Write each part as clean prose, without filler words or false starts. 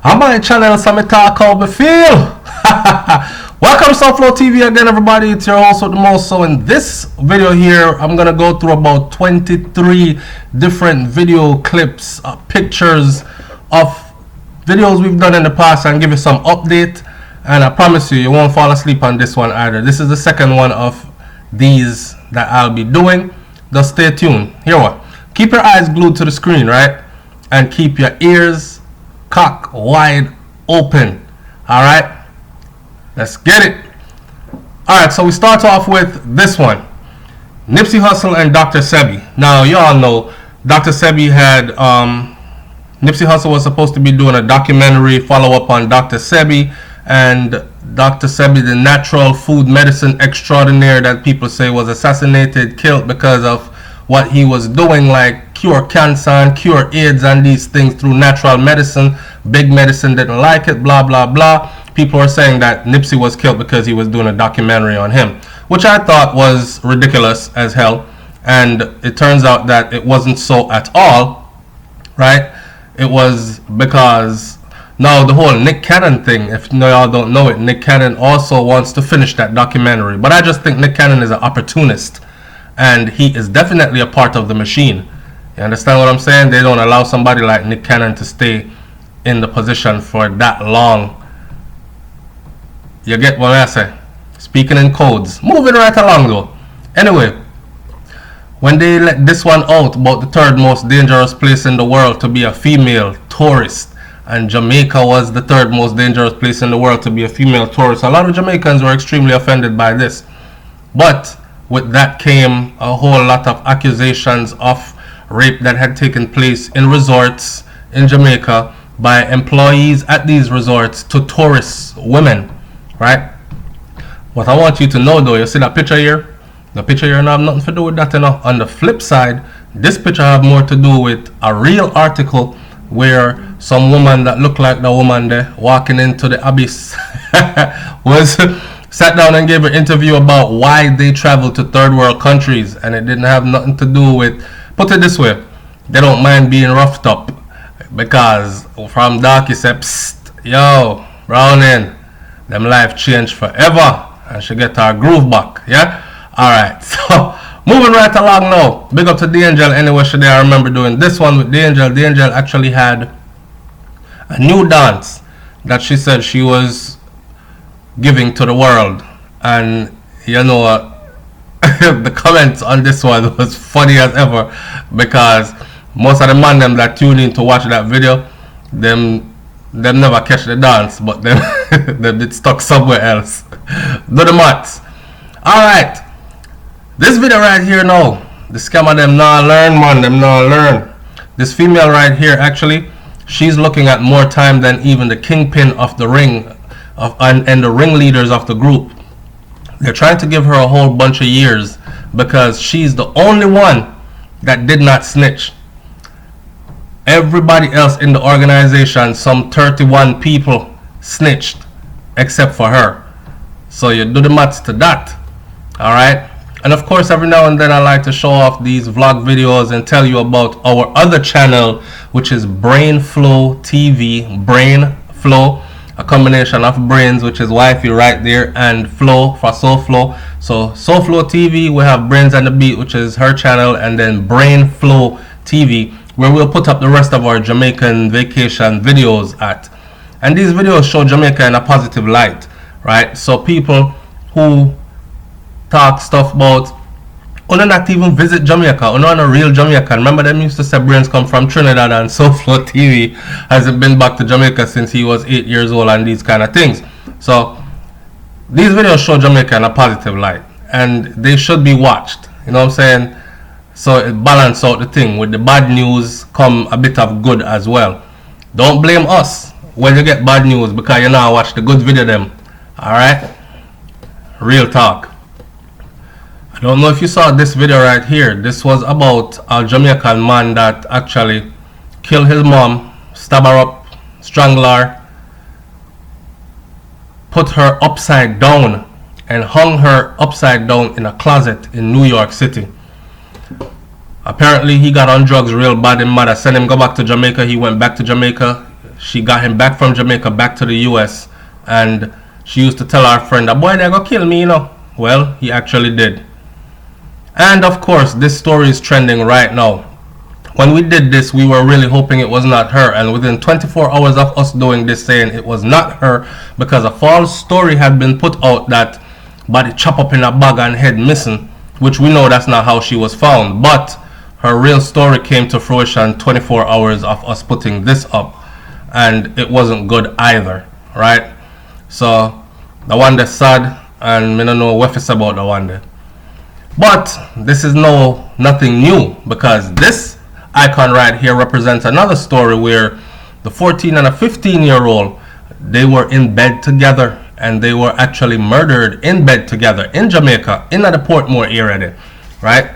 On my channel, so me talk how me feel. Welcome to SouFLoTV again, everybody. It's your host with the most. So in this video here, I'm gonna go through about 23 different video clips, pictures of videos we've done in the past, and give you some update. And I promise you won't fall asleep on this one either. This is the second one of these that I'll be doing. Just stay tuned. Here what? Keep your eyes glued to the screen, right? And keep your ears cock wide open. Alright? Let's get it. Alright, so we start off with this one. Nipsey Hussle and Dr. Sebi. Now, y'all know Dr. Sebi had Nipsey Hussle was supposed to be doing a documentary follow-up on Dr. Sebi, and Dr. Sebi, the natural food medicine extraordinaire that people say was assassinated, killed because of what he was doing, like cure cancer and cure AIDS and these things through natural medicine. Big medicine didn't like it, blah blah blah. People are saying that Nipsey was killed because he was doing a documentary on him, which I thought was ridiculous as hell. And it turns out that it wasn't so at all, right? It was because now the whole Nick Cannon thing, if y'all don't know it, Nick Cannon also wants to finish that documentary. But I just think Nick Cannon is an opportunist, and he is definitely a part of the machine. You understand what I'm saying? They don't allow somebody like Nick Cannon to stay in the position for that long. You get what I say? Speaking in codes. Moving right along though. Anyway, when they let this one out about the third most dangerous place in the world to be a female tourist, and Jamaica was the third most dangerous place in the world to be a female tourist, a lot of Jamaicans were extremely offended by this. But with that came a whole lot of accusations of rape that had taken place in resorts in Jamaica by employees at these resorts to tourist women, right? What I want you to know though, you see that picture here? The picture here now have nothing to do with that, you know. On the flip side, this picture have more to do with a real article where some woman that looked like the woman there walking into the abyss was sat down and gave an interview about why they travel to third world countries, and it didn't have nothing to do with, put it this way, they don't mind being roughed up, because from dark he said, psst, yo, Browning, them life changed forever, and she get her groove back, yeah? Alright, so moving right along now. Big up to the Angel anyway. Should I remember doing this one with the Angel. The Angel actually had a new dance that she said she was giving to the world, and you know the comments on this one was funny as ever, because most of the man them that tune in to watch that video, them never catch the dance, but them did stuck somewhere else. Do the maths. Alright, this video right here now, the scammer them not learn, man, them not learn. This female right here, actually, she's looking at more time than even the kingpin of the ring and the ringleaders of the group. They're trying to give her a whole bunch of years because she's the only one that did not snitch. Everybody else in the organization, some 31 people, snitched except for her. So you do the maths to that. Alright? And of course, every now and then I like to show off these vlog videos and tell you about our other channel, which is BRAINS&THEBEAT. Brain Flow, a combination of brains, which is wifey right there, and flow for SouFlo. So SouFLoTV, we have Brains and the Beat, which is her channel, and then Brain Flow TV, where we'll put up the rest of our Jamaican vacation videos at. And these videos show Jamaica in a positive light, right? So people who talk stuff about, or not even visit Jamaica, or not a real Jamaican. Remember them used to say Brains come from Trinidad, and SouFLoTV hasn't been back to Jamaica since he was 8 years old, and these kind of things. So these videos show Jamaica in a positive light, and they should be watched, you know what I'm saying? So it balance out the thing. With the bad news come a bit of good as well. Don't blame us when you get bad news, because you now watch the good video them. Alright? Real talk. I don't know if you saw this video right here. This was about a Jamaican man that actually killed his mom, stab her up, strangle her, put her upside down, and hung her upside down in a closet in New York City. Apparently he got on drugs real bad. His mother sent him go back to Jamaica. He went back to Jamaica. she got him back from Jamaica back to the US, and she used to tell our friend, "A boy, they're gonna kill me, you know." Well, he actually did. And of course, this story is trending right now. When we did this, we were really hoping it was not her, and within 24 hours of us doing this, saying it was not her, because a false story had been put out that body chop up in a bag and head missing, which we know that's not how she was found. But her real story came to fruition 24 hours of us putting this up, and it wasn't good either, right? So the one that's sad, and I don't know what it's about the one day. But this is nothing new, because this icon right here represents another story where the 14 and a 15-year-old, they were in bed together, and they were actually murdered in bed together in Jamaica, in the Portmore area there, right?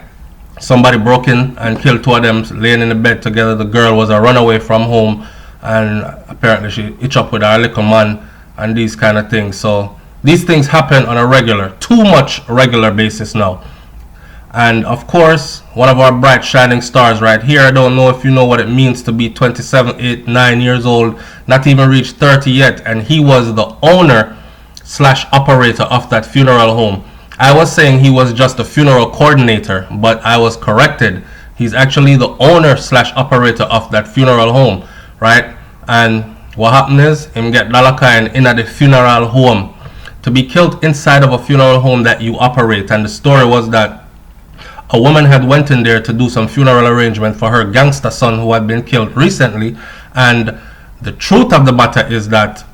Somebody broke in and killed two of them laying in the bed together. The girl was a runaway from home, and apparently she hitched up with her little man and these kind of things. So these things happen on a regular, too much regular basis now. And of course, one of our bright shining stars right here, I don't know if you know what it means to be 27, 8, 9 years old, not even reached 30 yet, and he was the owner / operator of that funeral home. I was saying he was just a funeral coordinator, but I was corrected. He's actually the owner / operator of that funeral home, right? And what happened is, him get Dalakan in at the funeral home to be killed inside of a funeral home that you operate. And the story was that a woman had went in there to do some funeral arrangement for her gangster son who had been killed recently. And the truth of the matter is that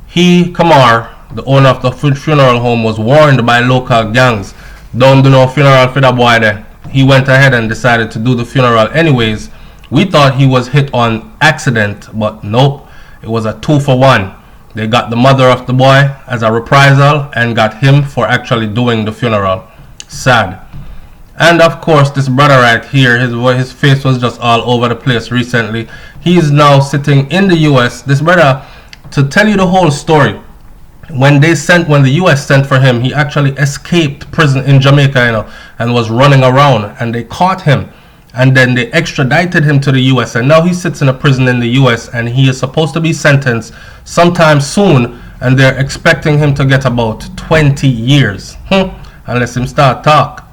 he, Kamar, the owner of the funeral home, was warned by local gangs, don't do no funeral for the boy there. He went ahead and decided to do the funeral anyways. We thought he was hit on accident, but nope, it was a 2-for-1. They got the mother of the boy as a reprisal and got him for actually doing the funeral. Sad. And of course, this brother right here, his face was just all over the place recently. He is now sitting in the US. This brother, to tell you the whole story, when the US sent for him, he actually escaped prison in Jamaica, you know, and was running around, and they caught him, and then they extradited him to the US, and now he sits in a prison in the US, and he is supposed to be sentenced sometime soon, and they're expecting him to get about 20 years, unless him start talk.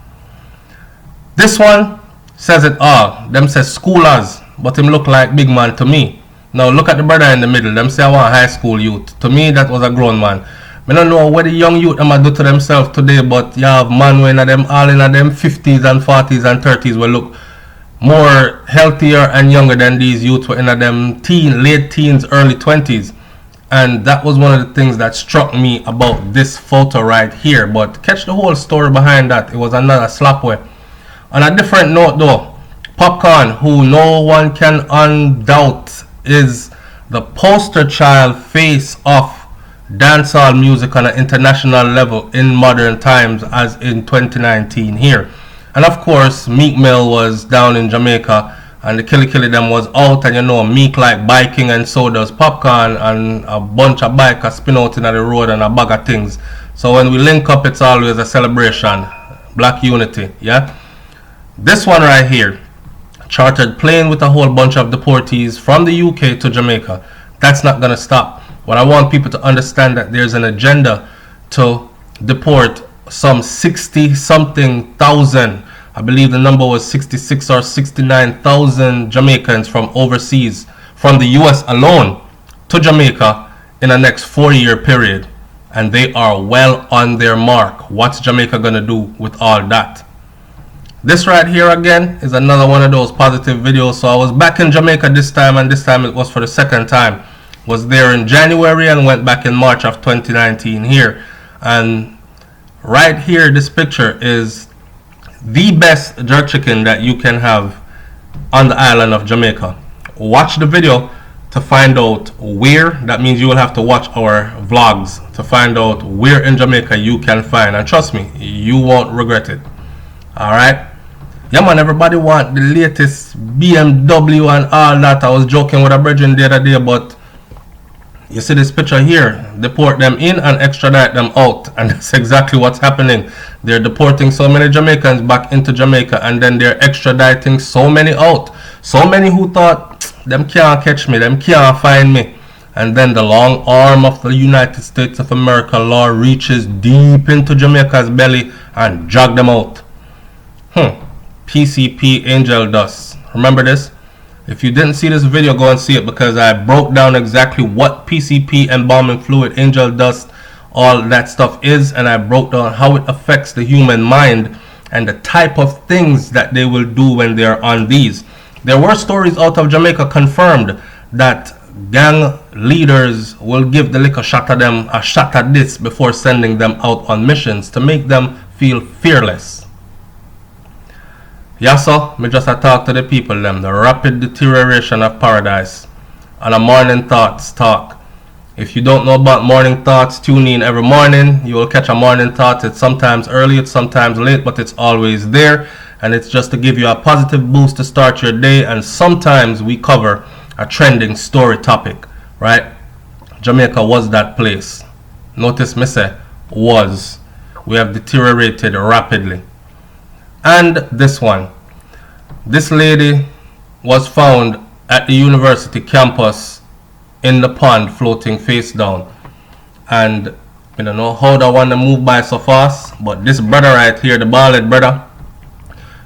This one says it all. Them says schoolers, but him look like big man to me. Now look at the brother in the middle. Them say I want high school youth. To me, that was a grown man. I don't know what the young youth them do to themselves today, but you have man when them all in them 50s and 40s and 30s will look more healthier and younger than these youths were in them late teens, early 20s. And that was one of the things that struck me about this photo right here. But catch the whole story behind that. It was another slapway. On a different note though, Popcaan, who no one can undoubt is the poster child face of dancehall music on an international level in modern times, as in 2019 here. And of course, Meek Mill was down in Jamaica, and the Killy them was out, and you know, Meek like biking, and so does Popcaan, and a bunch of bikers spin out in the road and a bag of things. So when we link up, it's always a celebration, black unity, yeah? This one right here, chartered plane with a whole bunch of deportees from the UK to Jamaica. That's not going to stop. What I want people to understand that there's an agenda to deport some 60-something thousand. I believe the number was 66 or 69,000 Jamaicans from overseas, from the US alone, to Jamaica in the next 4-year period. And they are well on their mark. What's Jamaica going to do with all that? This right here again is another one of those positive videos. So I was back in Jamaica this time, and this time it was for the second time. Was there in January and went back in March of 2019 here. And right here, this picture is the best jerk chicken that you can have on the island of Jamaica. Watch the video to find out where. That means you will have to watch our vlogs to find out where in Jamaica you can find. And trust me, you won't regret it. Alright, yeah man, everybody want the latest BMW and all that. I was joking with a brethren the other day, but you see this picture here, deport them in and extradite them out, and that's exactly what's happening. They're deporting so many Jamaicans back into Jamaica, and then they're extraditing so many out. So many who thought them can't catch me, them can't find me. and then the long arm of the United States of America law reaches deep into Jamaica's belly and drag them out. PCP angel dust. Remember this? If you didn't see this video, go and see it, because I broke down exactly what PCP, embalming fluid, angel dust, all that stuff is, and I broke down how it affects the human mind and the type of things that they will do when they're on these. There were stories out of Jamaica confirmed that gang leaders will give the liquor shot at them, a shot at this, before sending them out on missions to make them feel fearless. Yeah, so me just talk to the people them, the rapid deterioration of paradise, and a morning thoughts talk. If you don't know about morning thoughts, tune in every morning. You will catch a morning thought. It's sometimes early, it's sometimes late, but it's always there, and it's just to give you a positive boost to start your day. And sometimes we cover a trending story topic, right? Jamaica was that place. Notice me say was. We have deteriorated rapidly. And this one, this lady was found at the university campus in the pond, floating face down. And I don't know how that one to move by so fast, but this brother right here, the bald brother,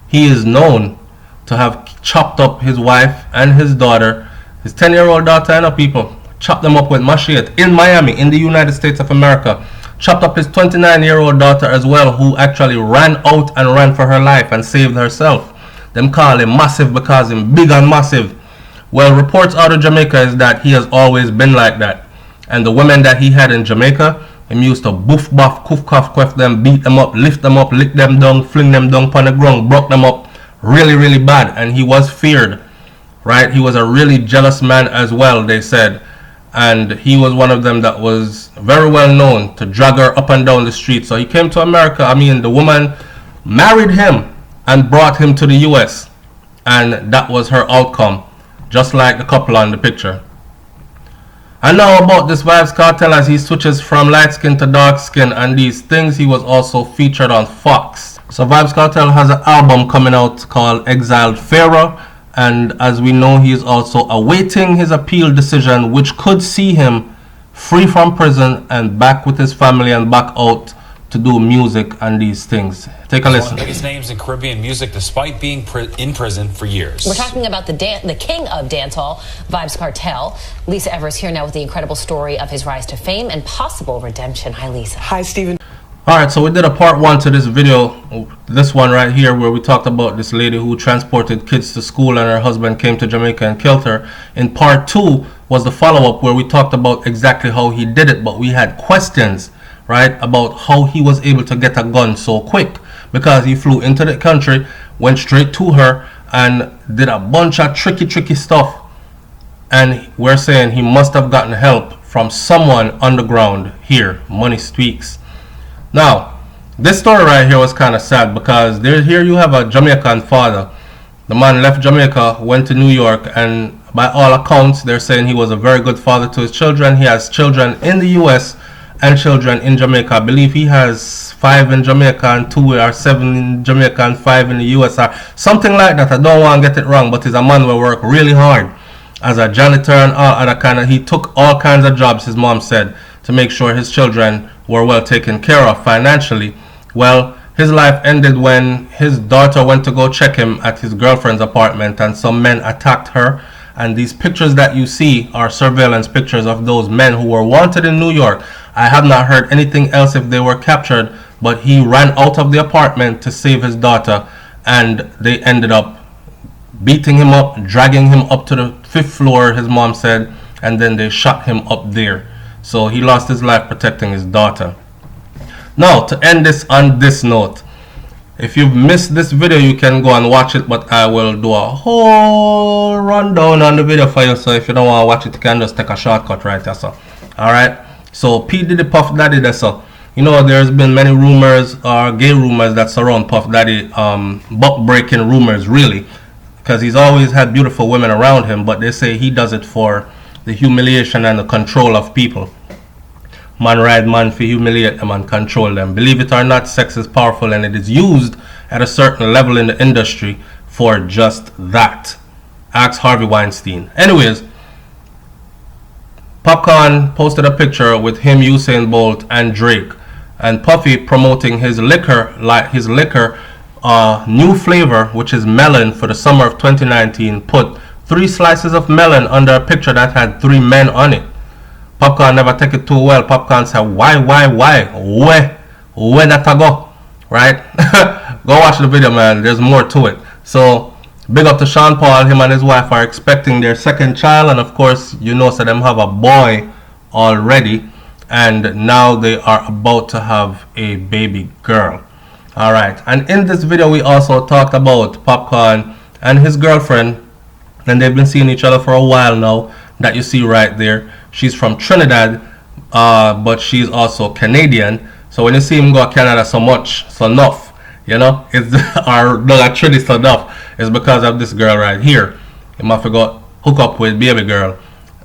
he is known to have chopped up his wife and his daughter, his 10-year-old daughter, and people, chopped them up with machete in Miami, in the United States of America. Chopped up his 29-year-old daughter as well, who actually ran out and ran for her life and saved herself. Them call him massive because him big and massive. Well, reports out of Jamaica is that he has always been like that. And the women that he had in Jamaica, him used to boof, buff, coof, cuff, quaff them, beat them up, lift them up, lick them down, fling them down upon the ground, broke them up really, really bad. And he was feared, right? He was a really jealous man as well, they said. And he was one of them that was very well known to drag her up and down the street. So he came to America. I mean, the woman married him and brought him to the US. And that was her outcome, just like the couple on the picture. And now about this Vybz Kartel, as he switches from light skin to dark skin and these things, he was also featured on Fox. So Vybz Kartel has an album coming out called Exiled Pharaoh. And as we know, he is also awaiting his appeal decision, which could see him free from prison and back with his family and back out to do music and these things. Take a listen. One of the biggest names in Caribbean music, despite being in prison for years. We're talking about the king of dancehall, Vybz Kartel. Lisa Evers here now with the incredible story of his rise to fame and possible redemption. Hi, Lisa. Hi, Stephen. Alright, so we did a part 1 to this video, this one right here, where we talked about this lady who transported kids to school and her husband came to Jamaica and killed her. In part 2 was the follow-up where we talked about exactly how he did it, but we had questions, right, about how he was able to get a gun so quick, because he flew into the country, went straight to her and did a bunch of tricky stuff. And we're saying he must have gotten help from someone on the ground here. Money speaks. Now, this story right here was kind of sad, because here you have a Jamaican father. The man left Jamaica, went to New York, and by all accounts, they're saying he was a very good father to his children. He has children in the US and children in Jamaica. I believe he has 5 in Jamaica and 2 or 7 in Jamaica and 5 in the US or something like that. I don't want to get it wrong, but he's a man who worked really hard as a janitor and all other kind of. He took all kinds of jobs, his mom said, to make sure his children were well taken care of financially. Well, his life ended when his daughter went to go check him at his girlfriend's apartment and some men attacked her. And these pictures that you see are surveillance pictures of those men who were wanted in New York. I have not heard anything else if they were captured, but he ran out of the apartment to save his daughter, and they ended up beating him up, dragging him up to the 5th floor, his mom said, and then they shot him up there. So he lost his life protecting his daughter. Now, to end this on this note, if you've missed this video, you can go and watch it, but I will do a whole rundown on the video for you. So if you don't want to watch it, you can just take a shortcut right there. So, alright. So P. Diddy Puff Daddy there. So, you know, there's been many rumors or gay rumors that surround Puff Daddy, buck breaking rumors really, because he's always had beautiful women around him, but they say he does it for the humiliation and the control of people. Man ride man for humiliate them and control them. Believe it or not, sex is powerful, and it is used at a certain level in the industry for just that. Ask Harvey Weinstein. Anyways, Popcaan posted a picture with him, Usain Bolt, and Drake, and Puffy promoting his liquor, new flavor, which is melon, for the summer of 2019. Put 3 slices of melon under a picture that had 3 men on it. Popcaan never take it too well. Popcaan said, why, where that I go, right? Go watch the video, man. There's more to it. So big up to Sean Paul. Him and his wife are expecting their 2nd child, and of course, you know, so them have a boy already, and now they are about to have a baby girl. All right, and in this video we also talked about Popcaan and his girlfriend, and they've been seeing each other for a while now, that you see right there. She's from Trinidad, but she's also Canadian. So when you see him go to Canada so enough, you know, it's our Trinidad so enough, it's because of this girl right here. You must go hook up with baby girl,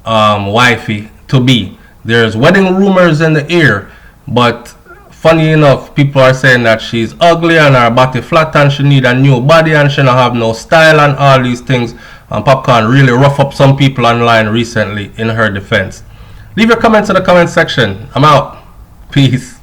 wifey to be. There's wedding rumors in the air, but funny enough, people are saying that she's ugly and her body flat and she need a new body and she don't have no style and all these things. And Popcaan really rough up some people online recently in her defense. Leave your comments in the comment section. I'm out. Peace.